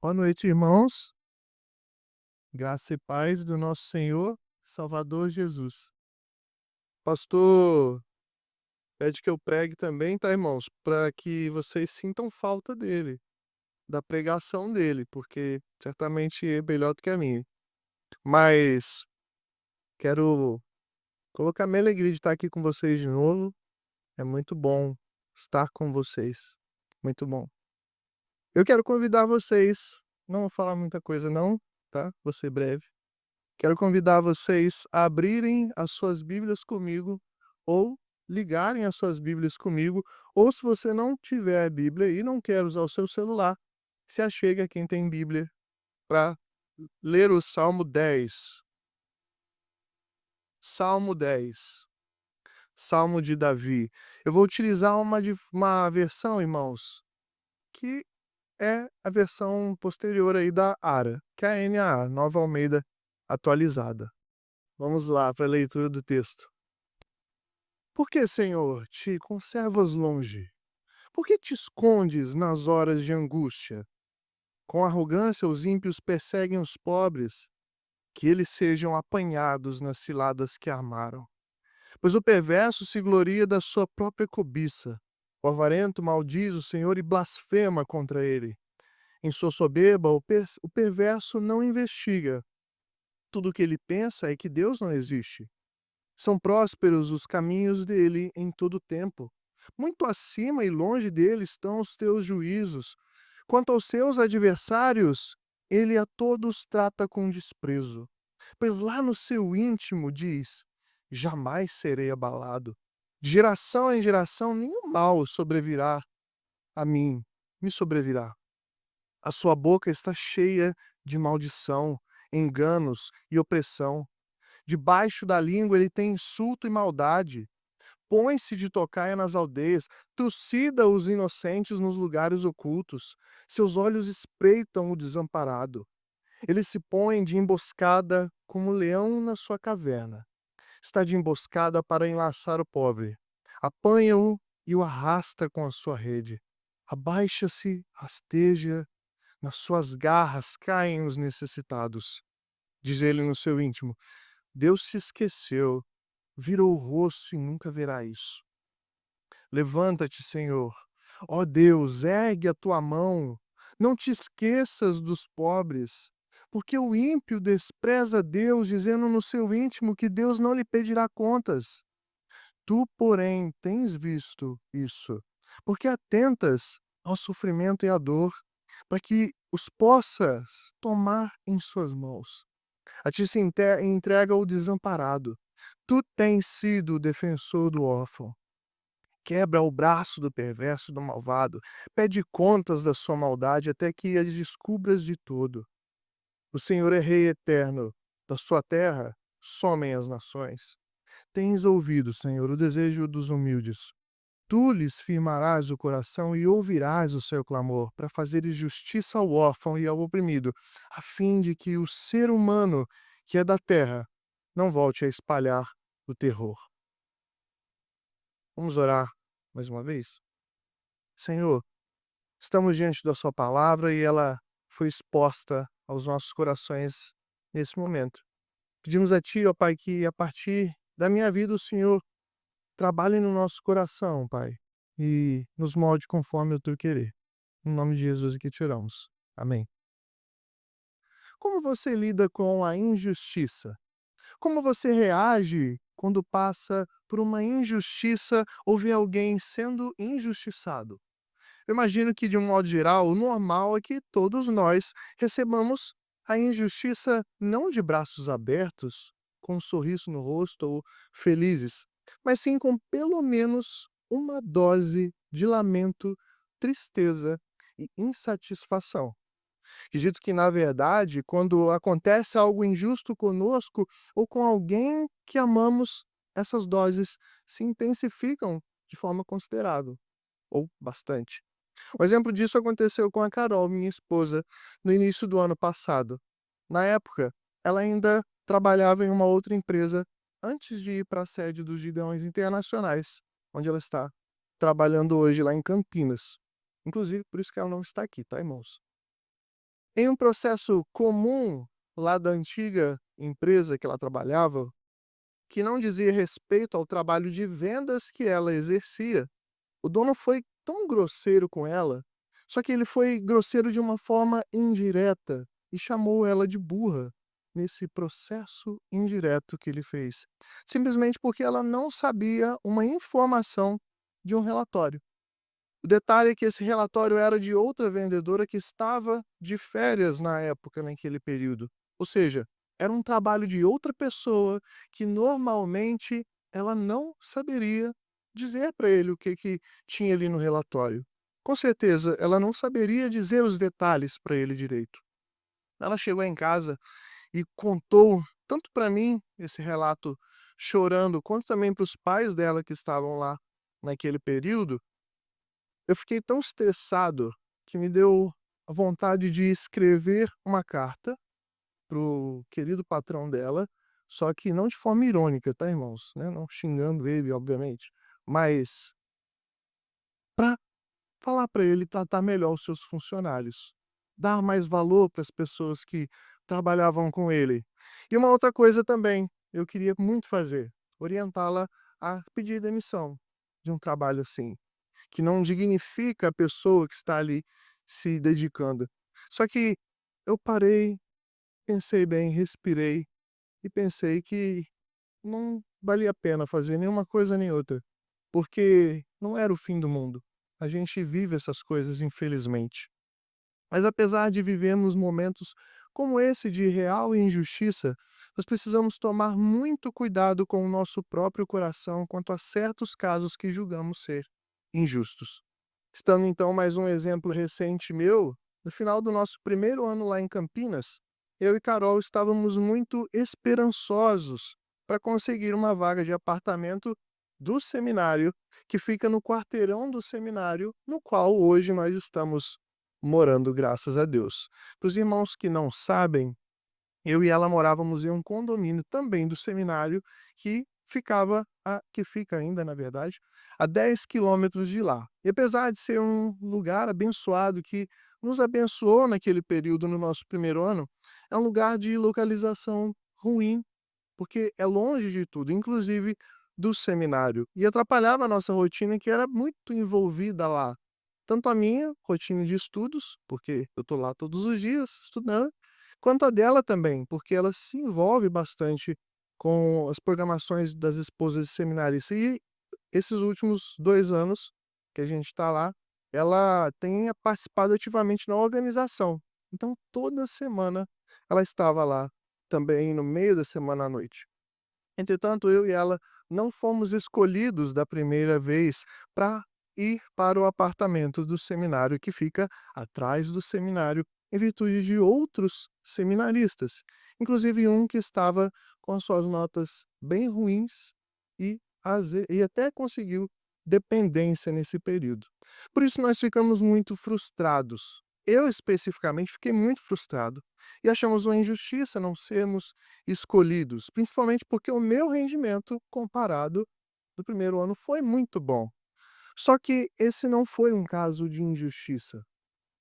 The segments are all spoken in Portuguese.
Boa noite, irmãos. Graça e paz do nosso Senhor, Salvador Jesus. Pastor pede que eu pregue também, tá, irmãos? Para que vocês sintam falta dele, da pregação dele, porque certamente é melhor do que a minha. Mas quero colocar minha alegria de estar aqui com vocês de novo. É muito bom estar com vocês. Muito bom. Eu quero convidar vocês, não vou falar muita coisa não, tá? Vou ser breve. Quero convidar vocês a abrirem as suas Bíblias comigo ou ligarem as suas Bíblias comigo, ou se você não tiver Bíblia e não quer usar o seu celular, se achegue a quem tem Bíblia para ler o Salmo 10. Salmo 10. Salmo de Davi. Eu vou utilizar uma versão, irmãos, que é a versão posterior aí da ARA, que é a NAA, Nova Almeida Atualizada. Vamos lá para a leitura do texto. Por que, Senhor, te conservas longe? Por que te escondes nas horas de angústia? Com arrogância, os ímpios perseguem os pobres, que eles sejam apanhados nas ciladas que armaram. Pois o perverso se gloria da sua própria cobiça. O avarento maldiz o Senhor e blasfema contra ele. Em sua soberba, o perverso não investiga. Tudo o que ele pensa é que Deus não existe. São prósperos os caminhos dele em todo o tempo. Muito acima e longe dele estão os teus juízos. Quanto aos seus adversários, ele a todos trata com desprezo. Pois lá no seu íntimo diz: jamais serei abalado. De geração em geração, nenhum mal sobrevirá a mim, me sobrevirá. A sua boca está cheia de maldição, enganos e opressão. Debaixo da língua ele tem insulto e maldade. Põe-se de tocaia nas aldeias, trucida os inocentes nos lugares ocultos. Seus olhos espreitam o desamparado. Ele se põe de emboscada como um leão na sua caverna. Está de emboscada para enlaçar o pobre. Apanha-o e o arrasta com a sua rede. Abaixa-se, rasteja, nas suas garras caem os necessitados. Diz ele no seu íntimo: Deus se esqueceu, virou o rosto e nunca verá isso. Levanta-te, Senhor. Ó Deus, ergue a tua mão. Não te esqueças dos pobres, porque o ímpio despreza Deus, dizendo no seu íntimo que Deus não lhe pedirá contas. Tu, porém, tens visto isso, porque atentas ao sofrimento e à dor, para que os possas tomar em suas mãos. A ti se entrega o desamparado. Tu tens sido o defensor do órfão. Quebra o braço do perverso e do malvado. Pede contas da sua maldade até que as descubras de todo. O Senhor é Rei eterno. Da sua terra somem as nações. Tens ouvido, Senhor, o desejo dos humildes. Tu lhes firmarás o coração e ouvirás o seu clamor, para fazeres justiça ao órfão e ao oprimido, a fim de que o ser humano, que é da terra, não volte a espalhar o terror. Vamos orar mais uma vez? Senhor, estamos diante da Sua palavra e ela foi exposta aos nossos corações nesse momento. Pedimos a Ti, ó Pai, que a partir da minha vida o Senhor trabalhe no nosso coração, Pai, e nos molde conforme o Teu querer. Em nome de Jesus é que te oramos. Amém. Como você lida com a injustiça? Como você reage quando passa por uma injustiça ou vê alguém sendo injustiçado? Eu imagino que, de um modo geral, o normal é que todos nós recebamos a injustiça não de braços abertos, com um sorriso no rosto ou felizes, mas sim com pelo menos uma dose de lamento, tristeza e insatisfação. Acredito que, na verdade, quando acontece algo injusto conosco ou com alguém que amamos, essas doses se intensificam de forma considerável, ou bastante. Um exemplo disso aconteceu com a Carol, minha esposa, no início do ano passado. Na época, ela ainda trabalhava em uma outra empresa antes de ir para a sede dos Gideões Internacionais, onde ela está trabalhando hoje lá em Campinas. Inclusive, por isso que ela não está aqui, tá, irmãos? Em um processo comum lá da antiga empresa que ela trabalhava, que não dizia respeito ao trabalho de vendas que ela exercia, o dono foi tão grosseiro com ela, só que ele foi grosseiro de uma forma indireta e chamou ela de burra nesse processo indireto que ele fez, simplesmente porque ela não sabia uma informação de um relatório. O detalhe é que esse relatório era de outra vendedora que estava de férias na época, naquele período. Ou seja, era um trabalho de outra pessoa que normalmente ela não saberia dizer para ele o que tinha ali no relatório. Com certeza, ela não saberia dizer os detalhes para ele direito. Ela chegou em casa e contou tanto para mim esse relato chorando, quanto também para os pais dela que estavam lá naquele período. Eu fiquei tão estressado que me deu a vontade de escrever uma carta pro querido patrão dela, só que não de forma irônica, tá, irmãos, né, não xingando ele, obviamente, mas para falar para ele tratar melhor os seus funcionários, dar mais valor para as pessoas que trabalhavam com ele. E uma outra coisa também, eu queria muito fazer, orientá-la a pedir demissão de um trabalho assim, que não dignifica a pessoa que está ali se dedicando. Só que eu parei, pensei bem, respirei e pensei que não valia a pena fazer nenhuma coisa nem outra, porque não era o fim do mundo. A gente vive essas coisas, infelizmente. Mas apesar de vivermos momentos como esse de real injustiça, nós precisamos tomar muito cuidado com o nosso próprio coração quanto a certos casos que julgamos ser injustos. Estando então mais um exemplo recente meu, no final do nosso primeiro ano lá em Campinas, eu e Carol estávamos muito esperançosos para conseguir uma vaga de apartamento do seminário, que fica no quarteirão do seminário, no qual hoje nós estamos morando, graças a Deus. Para os irmãos que não sabem, eu e ela morávamos em um condomínio também do seminário que fica ainda, na verdade, a 10 quilômetros de lá. E apesar de ser um lugar abençoado que nos abençoou naquele período no nosso primeiro ano, é um lugar de localização ruim, porque é longe de tudo, inclusive do seminário, e atrapalhava a nossa rotina que era muito envolvida lá. Tanto a minha rotina de estudos, porque eu estou lá todos os dias estudando, quanto a dela também, porque ela se envolve bastante com as programações das esposas de seminaristas. E esses últimos 2 anos que a gente está lá, ela tem participado ativamente na organização. Então toda semana ela estava lá, também no meio da semana à noite. Entretanto, eu e ela não fomos escolhidos da primeira vez para ir para o apartamento do seminário que fica atrás do seminário, em virtude de outros seminaristas, inclusive um que estava com as suas notas bem ruins e até conseguiu dependência nesse período. Por isso nós ficamos muito frustrados. Eu especificamente fiquei muito frustrado e achamos uma injustiça não sermos escolhidos, principalmente porque o meu rendimento comparado do primeiro ano foi muito bom. Só que esse não foi um caso de injustiça,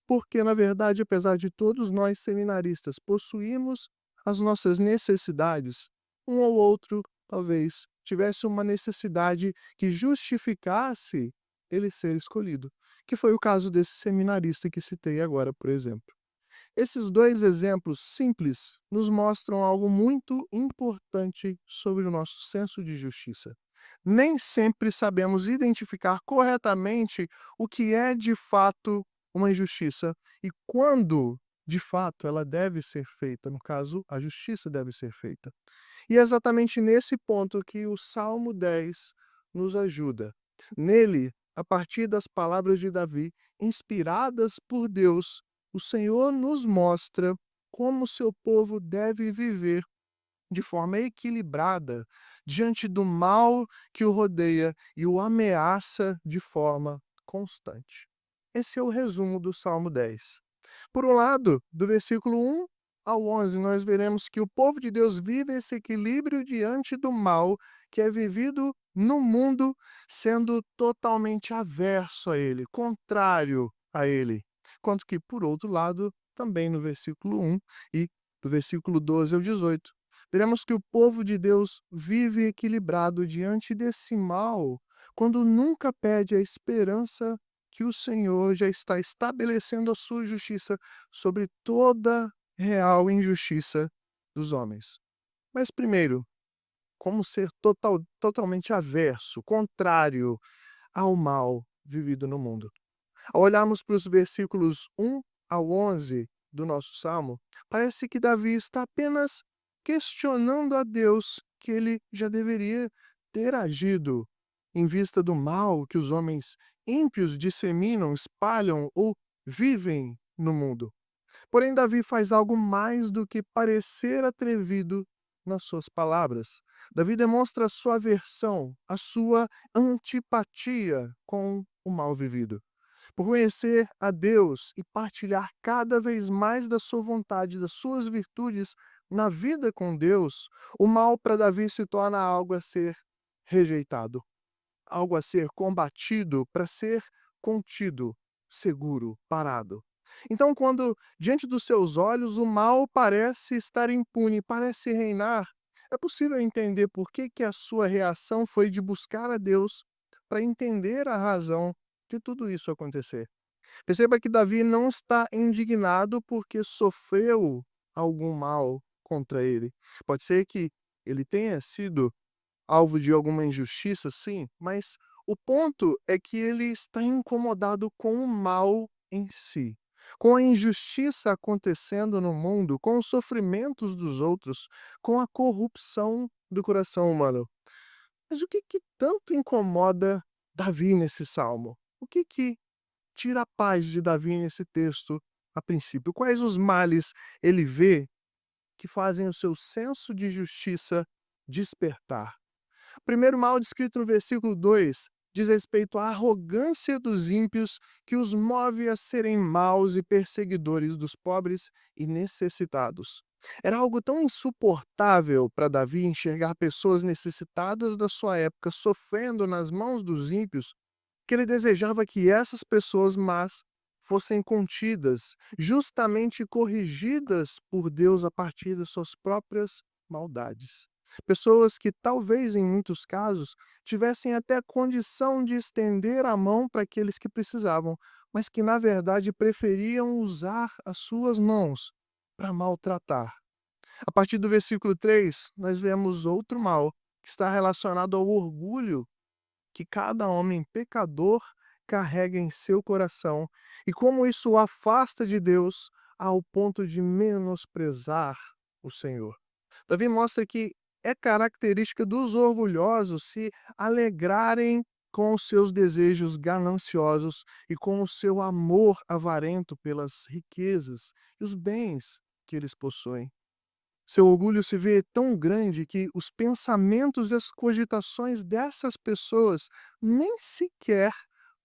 porque na verdade, apesar de todos nós seminaristas possuirmos as nossas necessidades, um ou outro talvez tivesse uma necessidade que justificasse ele ser escolhido, que foi o caso desse seminarista que citei agora, por exemplo. Esses 2 exemplos simples nos mostram algo muito importante sobre o nosso senso de justiça. Nem sempre sabemos identificar corretamente o que é de fato uma injustiça e quando, de fato, ela deve ser feita, no caso, a justiça deve ser feita. E é exatamente nesse ponto que o Salmo 10 nos ajuda. Nele, a partir das palavras de Davi, inspiradas por Deus, o Senhor nos mostra como seu povo deve viver de forma equilibrada diante do mal que o rodeia e o ameaça de forma constante. Esse é o resumo do Salmo 10. Por um lado, do versículo 1 ao 11, nós veremos que o povo de Deus vive esse equilíbrio diante do mal que é vivido no mundo, sendo totalmente averso a ele, contrário a ele. Quanto que, por outro lado, também no versículo 1 e do versículo 12 ao 18. Veremos que o povo de Deus vive equilibrado diante desse mal, quando nunca perde a esperança que o Senhor já está estabelecendo a sua justiça sobre toda real injustiça dos homens. Mas primeiro, como ser totalmente averso, contrário ao mal vivido no mundo? Ao olharmos para os versículos 1 ao 11 do nosso salmo, parece que Davi está apenas questionando a Deus que ele já deveria ter agido em vista do mal que os homens ímpios disseminam, espalham ou vivem no mundo. Porém, Davi faz algo mais do que parecer atrevido nas suas palavras. Davi demonstra a sua aversão, a sua antipatia com o mal vivido. Por conhecer a Deus e partilhar cada vez mais da sua vontade, das suas virtudes na vida com Deus, o mal para Davi se torna algo a ser rejeitado, algo a ser combatido para ser contido, seguro, parado. Então, quando diante dos seus olhos o mal parece estar impune, parece reinar, é possível entender por que a sua reação foi de buscar a Deus para entender a razão de tudo isso acontecer. Perceba que Davi não está indignado porque sofreu algum mal contra ele. Pode ser que ele tenha sido alvo de alguma injustiça, sim, mas o ponto é que ele está incomodado com o mal em si, com a injustiça acontecendo no mundo, com os sofrimentos dos outros, com a corrupção do coração humano. Mas o que tanto incomoda Davi nesse salmo? O que tira a paz de Davi nesse texto a princípio? Quais os males ele vê que fazem o seu senso de justiça despertar? O primeiro mal descrito no versículo 2 diz respeito à arrogância dos ímpios que os move a serem maus e perseguidores dos pobres e necessitados. Era algo tão insuportável para Davi enxergar pessoas necessitadas da sua época sofrendo nas mãos dos ímpios que ele desejava que essas pessoas más fossem contidas, justamente corrigidas por Deus a partir das suas próprias maldades. Pessoas que talvez em muitos casos tivessem até a condição de estender a mão para aqueles que precisavam, mas que na verdade preferiam usar as suas mãos para maltratar. A partir do versículo 3, nós vemos outro mal que está relacionado ao orgulho que cada homem pecador carrega em seu coração e como isso o afasta de Deus ao ponto de menosprezar o Senhor. Davi mostra que é característica dos orgulhosos se alegrarem com os seus desejos gananciosos e com o seu amor avarento pelas riquezas e os bens que eles possuem. Seu orgulho se vê tão grande que os pensamentos e as cogitações dessas pessoas nem sequer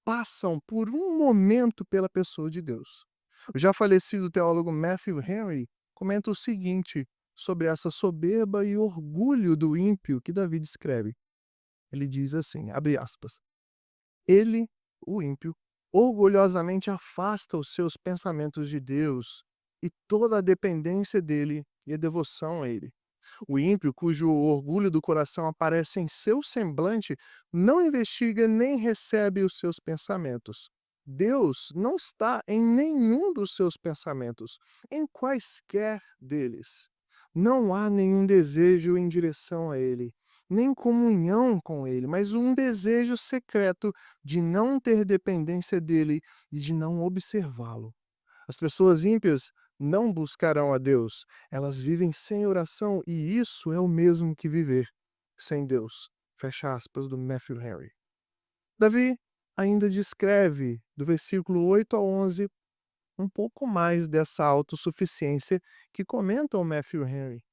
passam por um momento pela pessoa de Deus. O já falecido teólogo Matthew Henry comenta o seguinte sobre essa soberba e orgulho do ímpio que Davi descreve. Ele diz assim, abre aspas, ele, o ímpio, orgulhosamente afasta os seus pensamentos de Deus e toda a dependência dele e a devoção a ele. O ímpio, cujo orgulho do coração aparece em seu semblante, não investiga nem recebe os seus pensamentos. Deus não está em nenhum dos seus pensamentos, em quaisquer deles. Não há nenhum desejo em direção a ele, nem comunhão com ele, mas um desejo secreto de não ter dependência dele e de não observá-lo. As pessoas ímpias não buscarão a Deus, elas vivem sem oração e isso é o mesmo que viver sem Deus. Fecha aspas do Matthew Henry. Davi ainda descreve, do versículo 8 ao 11, um pouco mais dessa autossuficiência que comenta o Matthew Henry.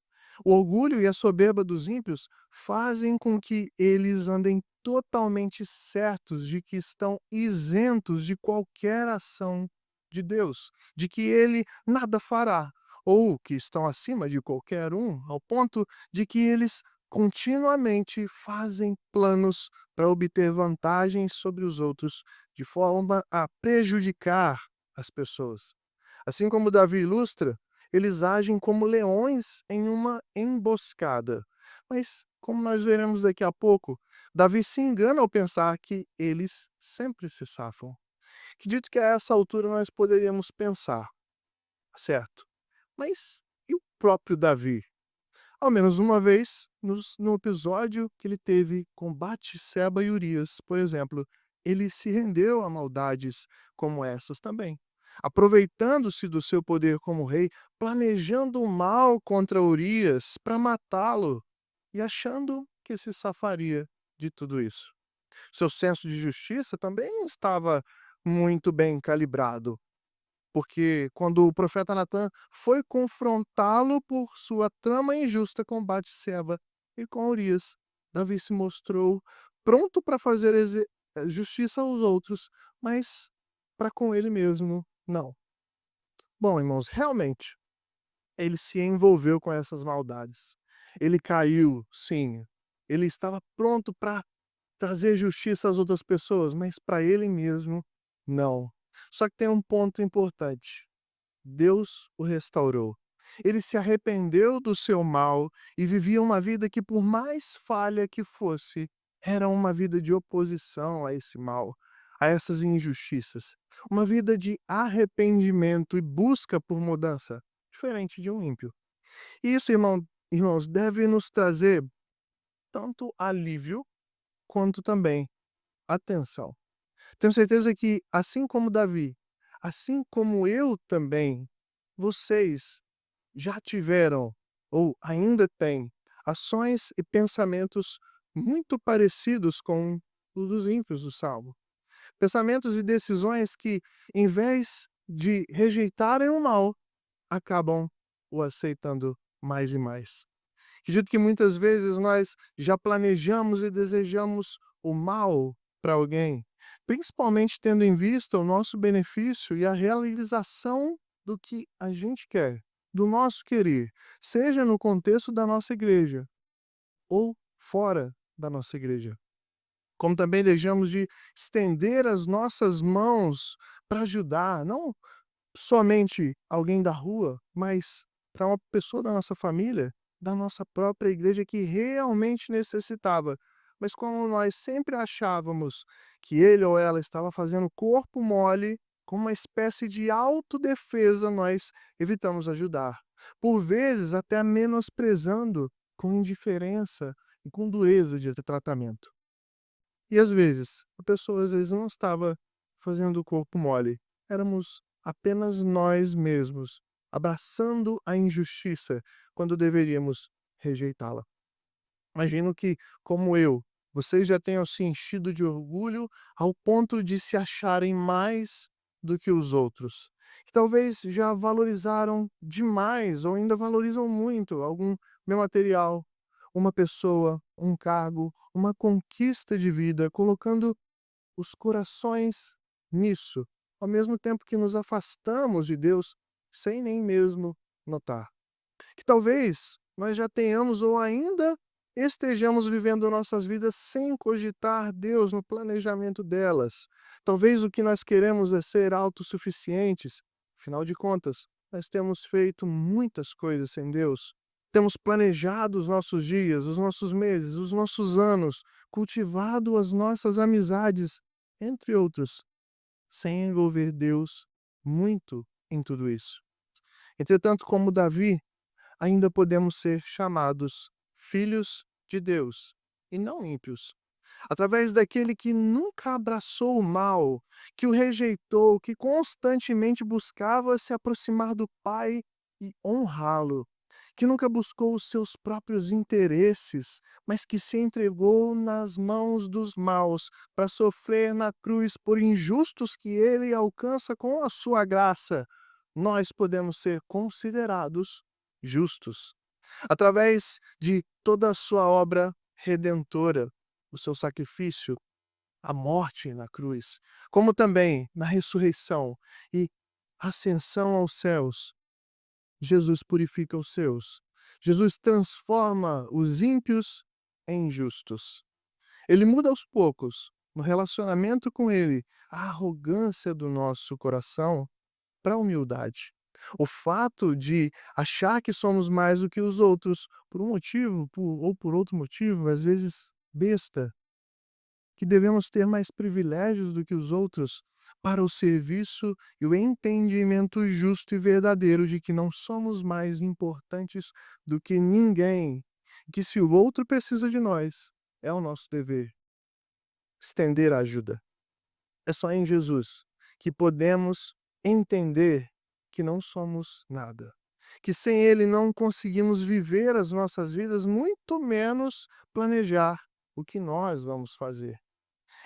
O orgulho e a soberba dos ímpios fazem com que eles andem totalmente certos de que estão isentos de qualquer ação de Deus, de que ele nada fará, ou que estão acima de qualquer um, ao ponto de que eles continuamente fazem planos para obter vantagens sobre os outros, de forma a prejudicar as pessoas. Assim como Davi ilustra, eles agem como leões em uma emboscada. Mas, como nós veremos daqui a pouco, Davi se engana ao pensar que eles sempre se safam. Acredito que a essa altura nós poderíamos pensar, certo? Mas e o próprio Davi? Ao menos uma vez, no episódio que ele teve com Batseba e Urias, por exemplo, ele se rendeu a maldades como essas também, aproveitando-se do seu poder como rei, planejando o mal contra Urias para matá-lo e achando que se safaria de tudo isso. Seu senso de justiça também não estava muito bem calibrado, porque quando o profeta Natã foi confrontá-lo por sua trama injusta com Batseba e com Urias, Davi se mostrou pronto para fazer justiça aos outros, mas para com ele mesmo, não. Bom, irmãos, realmente, ele se envolveu com essas maldades. Ele caiu, sim. Ele estava pronto para trazer justiça às outras pessoas, mas para ele mesmo, não. Só que tem um ponto importante. Deus o restaurou. Ele se arrependeu do seu mal e vivia uma vida que, por mais falha que fosse, era uma vida de oposição a esse mal, a essas injustiças. Uma vida de arrependimento e busca por mudança, diferente de um ímpio. E isso, irmãos, deve nos trazer tanto alívio quanto também atenção. Tenho certeza que, assim como Davi, assim como eu também, vocês já tiveram ou ainda têm ações e pensamentos muito parecidos com os dos ímpios do Salmo. Pensamentos e decisões que, em vez de rejeitarem o mal, acabam o aceitando mais e mais. Acredito que muitas vezes nós já planejamos e desejamos o mal para alguém, principalmente tendo em vista o nosso benefício e a realização do que a gente quer, do nosso querer, seja no contexto da nossa igreja ou fora da nossa igreja. Como também deixamos de estender as nossas mãos para ajudar, não somente alguém da rua, mas para uma pessoa da nossa família, da nossa própria igreja que realmente necessitava. Mas como nós sempre achávamos que ele ou ela estava fazendo corpo mole, com uma espécie de autodefesa, nós evitamos ajudar. Por vezes até menosprezando com indiferença e com dureza de tratamento. E às vezes, a pessoa às vezes não estava fazendo o corpo mole. Éramos apenas nós mesmos, abraçando a injustiça quando deveríamos rejeitá-la. Imagino que, como eu, vocês já tenham se enchido de orgulho ao ponto de se acharem mais do que os outros. Que talvez já valorizaram demais ou ainda valorizam muito algum bem material, uma pessoa, um cargo, uma conquista de vida, colocando os corações nisso, ao mesmo tempo que nos afastamos de Deus sem nem mesmo notar. Que talvez nós já tenhamos ou ainda estejamos vivendo nossas vidas sem cogitar Deus no planejamento delas. Talvez o que nós queremos é ser autossuficientes. Afinal de contas, nós temos feito muitas coisas sem Deus. Temos planejado os nossos dias, os nossos meses, os nossos anos, cultivado as nossas amizades, entre outros, sem envolver Deus muito em tudo isso. Entretanto, como Davi, ainda podemos ser chamados filhos de Deus e não ímpios. Através daquele que nunca abraçou o mal, que o rejeitou, que constantemente buscava se aproximar do Pai e honrá-lo, que nunca buscou os seus próprios interesses, mas que se entregou nas mãos dos maus para sofrer na cruz por injustos que ele alcança com a sua graça. Nós podemos ser considerados justos através de toda a sua obra redentora, o seu sacrifício, a morte na cruz, como também na ressurreição e ascensão aos céus. Jesus purifica os seus. Jesus transforma os ímpios em justos. Ele muda aos poucos, no relacionamento com ele, a arrogância do nosso coração para a humildade. O fato de achar que somos mais do que os outros, por um motivo ou por outro motivo, às vezes besta, que devemos ter mais privilégios do que os outros para o serviço e o entendimento justo e verdadeiro de que não somos mais importantes do que ninguém, que se o outro precisa de nós, é o nosso dever estender a ajuda. É só em Jesus que podemos entender que não somos nada, que sem Ele não conseguimos viver as nossas vidas, muito menos planejar o que nós vamos fazer.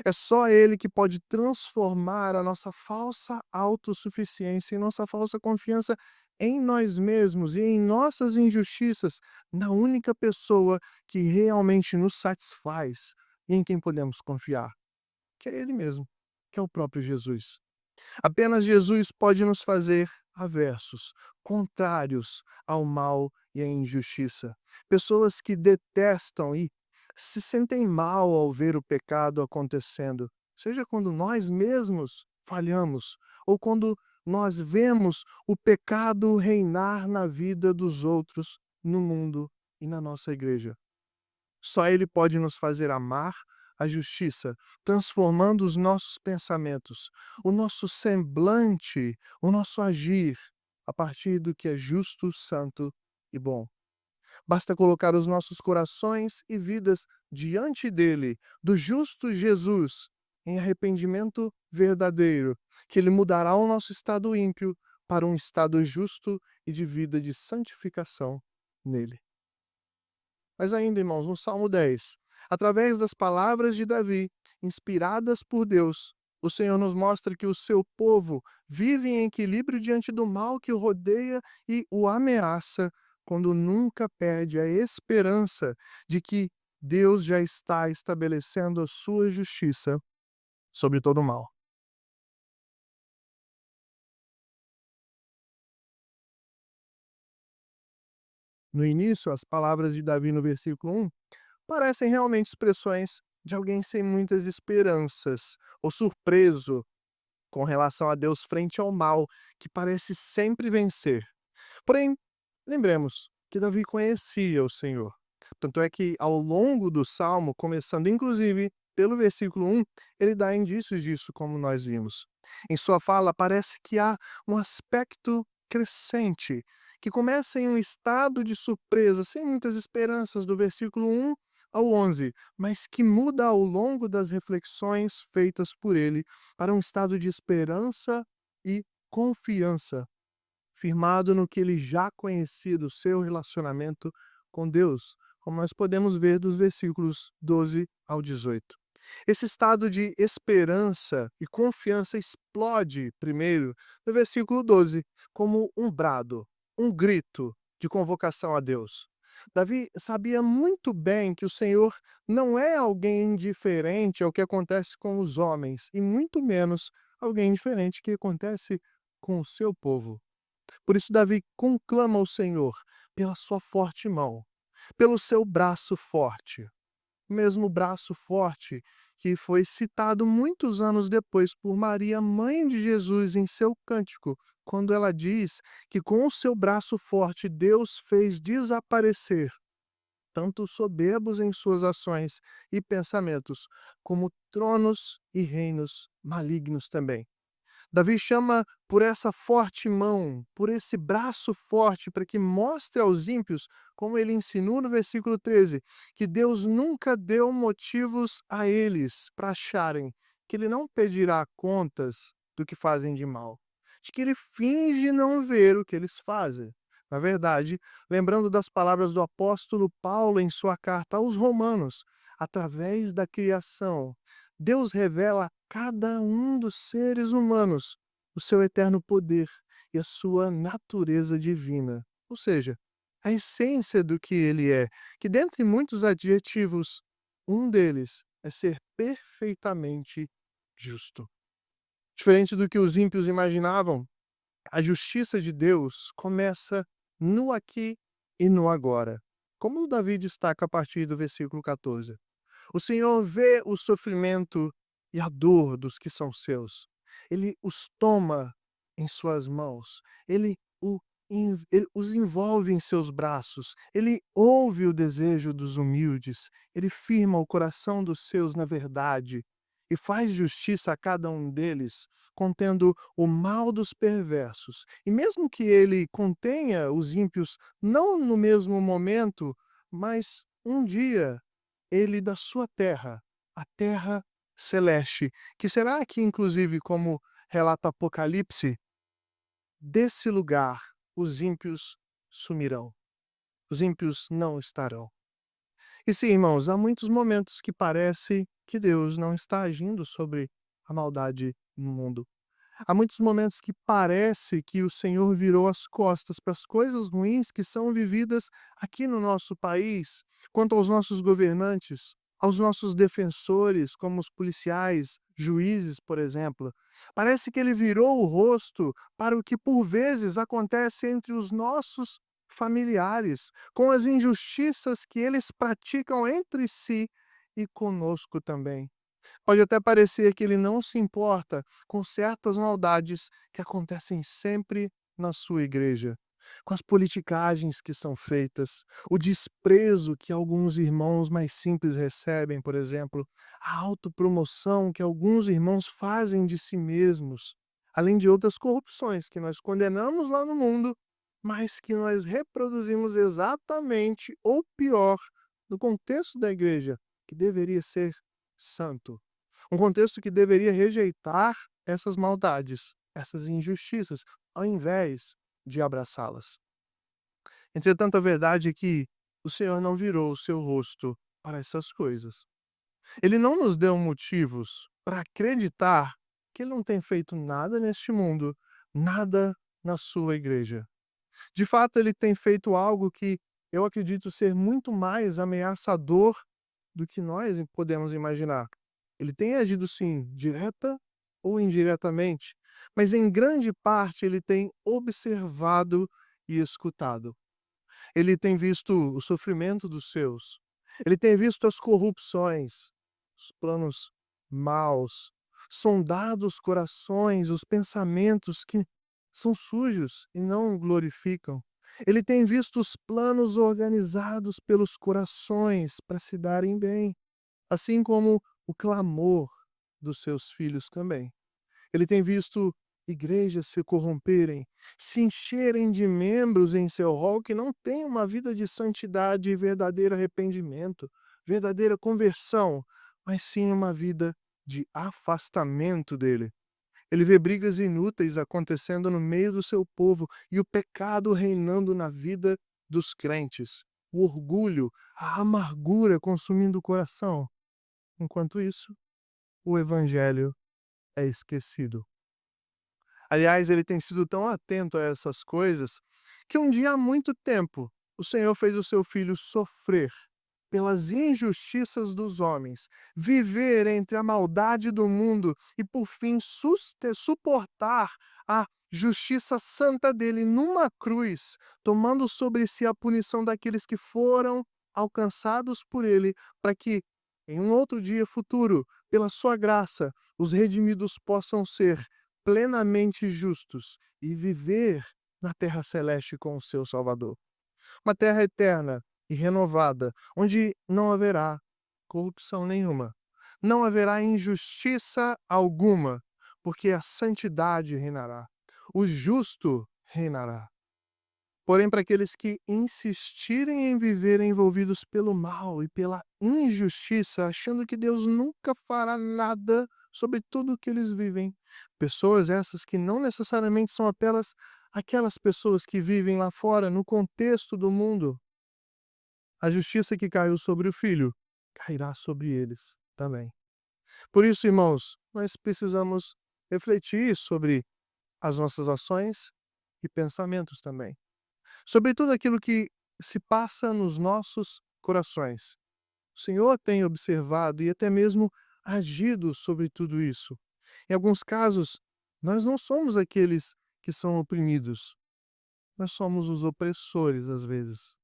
É só Ele que pode transformar a nossa falsa autossuficiência e nossa falsa confiança em nós mesmos e em nossas injustiças na única pessoa que realmente nos satisfaz e em quem podemos confiar, que é Ele mesmo, que é o próprio Jesus. Apenas Jesus pode nos fazer aversos, contrários ao mal e à injustiça. Pessoas que detestam e se sentem mal ao ver o pecado acontecendo, seja quando nós mesmos falhamos ou quando nós vemos o pecado reinar na vida dos outros, no mundo e na nossa igreja. Só Ele pode nos fazer amar a justiça, transformando os nossos pensamentos, o nosso semblante, o nosso agir, a partir do que é justo, santo e bom. Basta colocar os nossos corações e vidas diante dele, do justo Jesus, em arrependimento verdadeiro, que ele mudará o nosso estado ímpio para um estado justo e de vida de santificação nele. Mas ainda, irmãos, no Salmo 10, através das palavras de Davi, inspiradas por Deus, o Senhor nos mostra que o seu povo vive em equilíbrio diante do mal que o rodeia e o ameaça, quando nunca perde a esperança de que Deus já está estabelecendo a sua justiça sobre todo o mal. No início, as palavras de Davi no versículo 1 parecem realmente expressões de alguém sem muitas esperanças, ou surpreso com relação a Deus frente ao mal, que parece sempre vencer. Porém, lembremos que Davi conhecia o Senhor. Tanto é que, ao longo do salmo, começando inclusive pelo versículo 1, ele dá indícios disso, como nós vimos. Em sua fala, parece que há um aspecto crescente, que começa em um estado de surpresa, sem muitas esperanças, do versículo 1 ao 11, mas que muda ao longo das reflexões feitas por ele para um estado de esperança e confiança, firmado no que ele já conhecia do seu relacionamento com Deus, como nós podemos ver dos versículos 12 ao 18. Esse estado de esperança e confiança explode, primeiro, no versículo 12, como um brado, um grito de convocação a Deus. Davi sabia muito bem que o Senhor não é alguém indiferente ao que acontece com os homens, e muito menos alguém indiferente que acontece com o seu povo. Por isso, Davi conclama o Senhor pela sua forte mão, pelo seu braço forte, o mesmo braço forte que foi citado muitos anos depois por Maria, mãe de Jesus, em seu cântico, quando ela diz que com o seu braço forte Deus fez desaparecer tanto os soberbos em suas ações e pensamentos, como tronos e reinos malignos também. Davi chama por essa forte mão, por esse braço forte, para que mostre aos ímpios, como ele ensinou no versículo 13, que Deus nunca deu motivos a eles para acharem que ele não pedirá contas do que fazem de mal, de que ele finge não ver o que eles fazem. Na verdade, lembrando das palavras do apóstolo Paulo em sua carta aos Romanos, através da criação, Deus revela a cada um dos seres humanos o seu eterno poder e a sua natureza divina, ou seja, a essência do que ele é, que dentre muitos adjetivos, um deles é ser perfeitamente justo. Diferente do que os ímpios imaginavam, a justiça de Deus começa no aqui e no agora, como Davi destaca a partir do versículo 14. O Senhor vê o sofrimento e a dor dos que são seus. Ele os toma em suas mãos. Ele o ele os envolve em seus braços, ele ouve o desejo dos humildes, ele firma o coração dos seus na verdade e faz justiça a cada um deles, contendo o mal dos perversos. E mesmo que ele contenha os ímpios, não no mesmo momento, mas um dia, ele da sua terra, a terra celeste, que será que inclusive como relata Apocalipse, desse lugar os ímpios sumirão, os ímpios não estarão. E sim, irmãos, há muitos momentos que parece que Deus não está agindo sobre a maldade no mundo. Há muitos momentos que parece que o Senhor virou as costas para as coisas ruins que são vividas aqui no nosso país, quanto aos nossos governantes, aos nossos defensores, como os policiais, juízes, por exemplo. Parece que ele virou o rosto para o que por vezes acontece entre os nossos familiares, com as injustiças que eles praticam entre si e conosco também. Pode até parecer que ele não se importa com certas maldades que acontecem sempre na sua igreja, com as politicagens que são feitas, o desprezo que alguns irmãos mais simples recebem, por exemplo, a autopromoção que alguns irmãos fazem de si mesmos, além de outras corrupções que nós condenamos lá no mundo, mas que nós reproduzimos exatamente ou pior no contexto da igreja, que deveria ser santo. Um contexto que deveria rejeitar essas maldades, essas injustiças, ao invés de abraçá-las. Entretanto, a verdade é que o Senhor não virou o seu rosto para essas coisas. Ele não nos deu motivos para acreditar que ele não tem feito nada neste mundo, nada na sua igreja. De fato, ele tem feito algo que eu acredito ser muito mais ameaçador do que nós podemos imaginar. Ele tem agido sim, direta ou indiretamente, mas em grande parte ele tem observado e escutado. Ele tem visto o sofrimento dos seus, ele tem visto as corrupções, os planos maus, sondado os corações, os pensamentos que são sujos e não glorificam. Ele tem visto os planos organizados pelos corações para se darem bem, assim como o clamor dos seus filhos também. Ele tem visto igrejas se corromperem, se encherem de membros em seu rol que não têm uma vida de santidade e verdadeiro arrependimento, verdadeira conversão, mas sim uma vida de afastamento dele. Ele vê brigas inúteis acontecendo no meio do seu povo e o pecado reinando na vida dos crentes, o orgulho, a amargura consumindo o coração. Enquanto isso, o evangelho é esquecido. Aliás, ele tem sido tão atento a essas coisas que um dia há muito tempo o Senhor fez o seu filho sofrer pelas injustiças dos homens, viver entre a maldade do mundo e, por fim, suportar a justiça santa dele numa cruz, tomando sobre si a punição daqueles que foram alcançados por ele, para que, em um outro dia futuro, pela sua graça, os redimidos possam ser plenamente justos e viver na terra celeste com o seu Salvador. Uma terra eterna e renovada, onde não haverá corrupção nenhuma, não haverá injustiça alguma, porque a santidade reinará, o justo reinará. Porém, para aqueles que insistirem em viver envolvidos pelo mal e pela injustiça, achando que Deus nunca fará nada sobre tudo o que eles vivem, pessoas essas que não necessariamente são apenas aquelas pessoas que vivem lá fora, no contexto do mundo, a justiça que caiu sobre o filho cairá sobre eles também. Por isso, irmãos, nós precisamos refletir sobre as nossas ações e pensamentos também, sobre tudo aquilo que se passa nos nossos corações. O Senhor tem observado e até mesmo agido sobre tudo isso. Em alguns casos, nós não somos aqueles que são oprimidos, nós somos os opressores às vezes.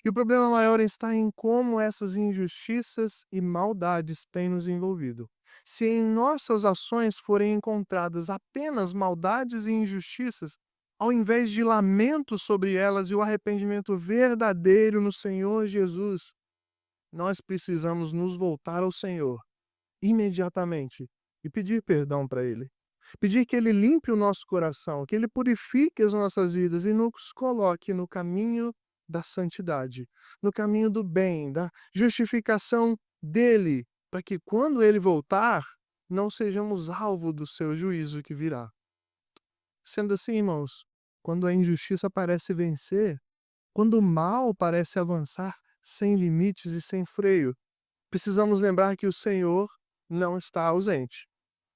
E o problema maior está em como essas injustiças e maldades têm nos envolvido. Se em nossas ações forem encontradas apenas maldades e injustiças, ao invés de lamento sobre elas e o arrependimento verdadeiro no Senhor Jesus, nós precisamos nos voltar ao Senhor imediatamente e pedir perdão para Ele. Pedir que Ele limpe o nosso coração, que Ele purifique as nossas vidas e nos coloque no caminho da santidade, no caminho do bem, da justificação dEle, para que quando Ele voltar, não sejamos alvo do seu juízo que virá. Sendo assim, irmãos, quando a injustiça parece vencer, quando o mal parece avançar sem limites e sem freio, precisamos lembrar que o Senhor não está ausente.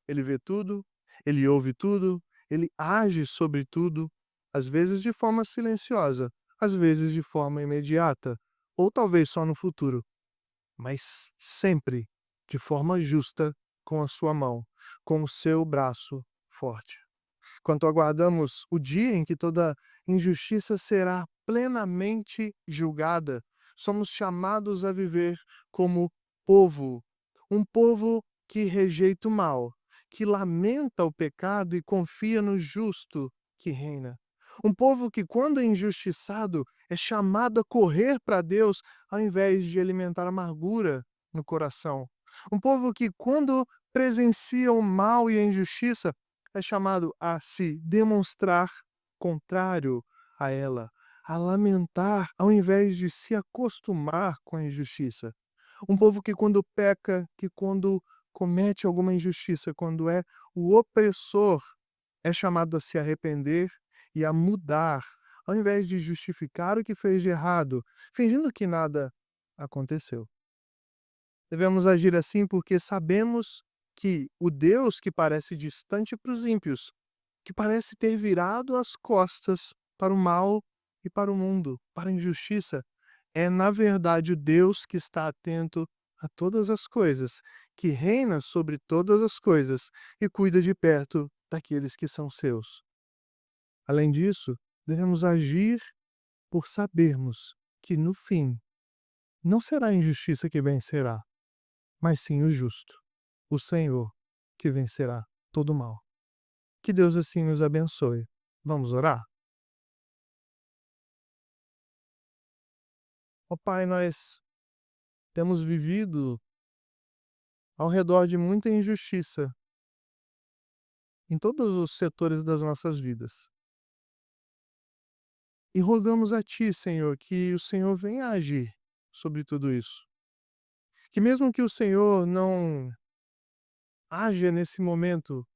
Ele vê tudo, ele ouve tudo, ele age sobre tudo, às vezes de forma silenciosa, às vezes de forma imediata, ou talvez só no futuro, mas sempre de forma justa com a sua mão, com o seu braço forte. Quanto aguardamos o dia em que toda injustiça será plenamente julgada, somos chamados a viver como povo, um povo que rejeita o mal, que lamenta o pecado e confia no justo que reina. Um povo que, quando é injustiçado, é chamado a correr para Deus ao invés de alimentar amargura no coração. Um povo que, quando presencia o mal e a injustiça, é chamado a se demonstrar contrário a ela, a lamentar ao invés de se acostumar com a injustiça. Um povo que, quando peca, que quando comete alguma injustiça, quando é o opressor, é chamado a se arrepender e a mudar, ao invés de justificar o que fez de errado, fingindo que nada aconteceu. Devemos agir assim porque sabemos que o Deus que parece distante para os ímpios, que parece ter virado as costas para o mal e para o mundo, para a injustiça, é na verdade o Deus que está atento a todas as coisas, que reina sobre todas as coisas e cuida de perto daqueles que são seus. Além disso, devemos agir por sabermos que no fim não será a injustiça que vencerá, mas sim o justo, o Senhor, que vencerá todo o mal. Que Deus assim nos abençoe. Vamos orar? Ó Pai, nós temos vivido ao redor de muita injustiça em todos os setores das nossas vidas. E rogamos a Ti, Senhor, que o Senhor venha agir sobre tudo isso. Que mesmo que o Senhor não haja nesse momento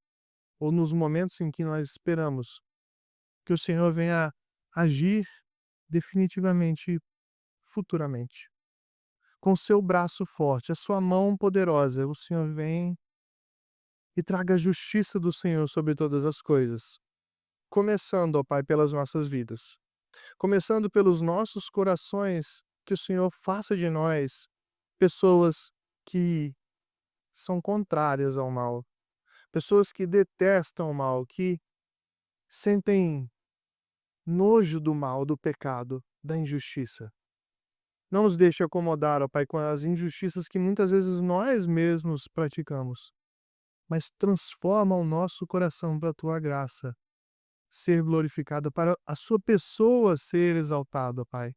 ou nos momentos em que nós esperamos, que o Senhor venha agir definitivamente futuramente. Com seu braço forte, a sua mão poderosa, o Senhor vem e traga a justiça do Senhor sobre todas as coisas. Começando, ó Pai, pelas nossas vidas. Começando pelos nossos corações, que o Senhor faça de nós pessoas que são contrárias ao mal, pessoas que detestam o mal, que sentem nojo do mal, do pecado, da injustiça. Não nos deixe acomodar, ó Pai, com as injustiças que muitas vezes nós mesmos praticamos, mas transforma o nosso coração para a tua graça ser glorificada, para a sua pessoa ser exaltada, Pai,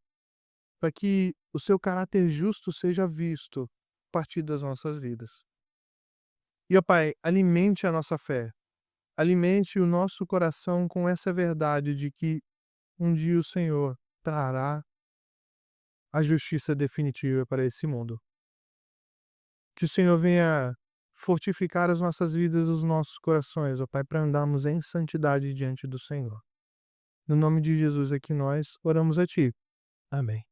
para que o seu caráter justo seja visto a partir das nossas vidas. E, ó Pai, alimente a nossa fé, alimente o nosso coração com essa verdade de que um dia o Senhor trará a justiça definitiva para esse mundo. Que o Senhor venha fortificar as nossas vidas, os nossos corações, ó Pai, para andarmos em santidade diante do Senhor. No nome de Jesus é que nós oramos a Ti. Amém.